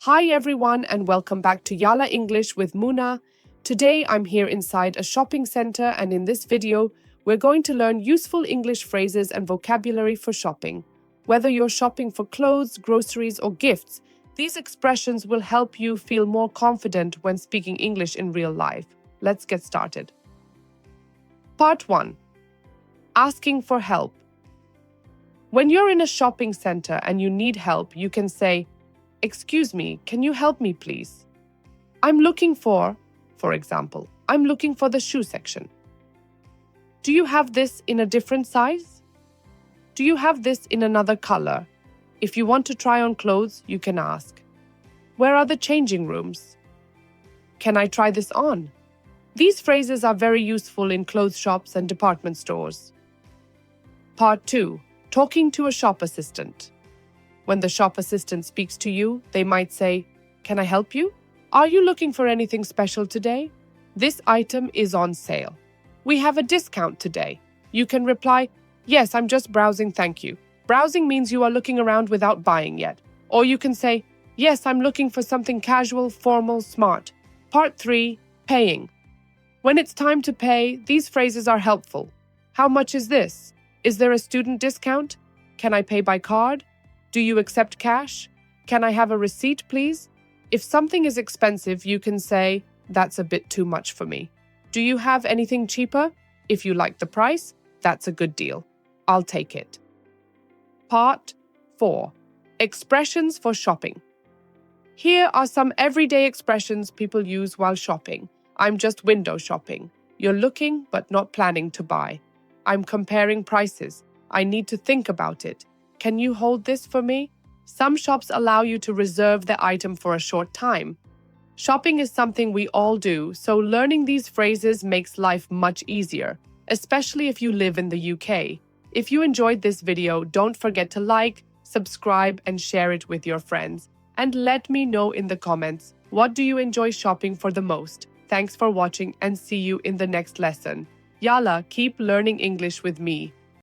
Hi everyone and welcome back to Yalla English with Muna. Today I'm here inside a shopping center and in this video we're going to learn useful English phrases and vocabulary for shopping. Whether you're shopping for clothes, groceries or gifts, these expressions will help you feel more confident when speaking English in real life. Let's get started. Part 1. Asking for help. When you're in a shopping center and you need help, you can say, "Excuse me, can you help me please? I'm looking for example, I'm looking for the shoe section. Do you have this in a different size? Do you have this in another color?" If you want to try on clothes, you can ask, "Where are the changing rooms? Can I try this on?" These phrases are very useful in clothes shops and department stores. Part 2. Talking to a shop assistant. When the shop assistant speaks to you, they might say, "Can I help you? Are you looking for anything special today? This item is on sale. We have a discount today." You can reply, "Yes, I'm just browsing, thank you." Browsing means you are looking around without buying yet. Or you can say, "Yes, I'm looking for something casual, formal, smart." Part 3. Paying. When it's time to pay, these phrases are helpful. How much is this? Is there a student discount? Can I pay by card? Do you accept cash? Can I have a receipt, please? If something is expensive, you can say, "That's a bit too much for me." Do you have anything cheaper? If you like the price, that's a good deal. I'll take it. Part 4. Expressions for shopping. Here are some everyday expressions people use while shopping. I'm just window shopping. You're looking but not planning to buy. I'm comparing prices. I need to think about it. Can you hold this for me? Some shops allow you to reserve the item for a short time. Shopping is something we all do, so learning these phrases makes life much easier, especially if you live in the UK. If you enjoyed this video, don't forget to like, subscribe, and share it with your friends. And let me know in the comments, what do you enjoy shopping for the most? Thanks for watching and see you in the next lesson. Yalla, keep learning English with me.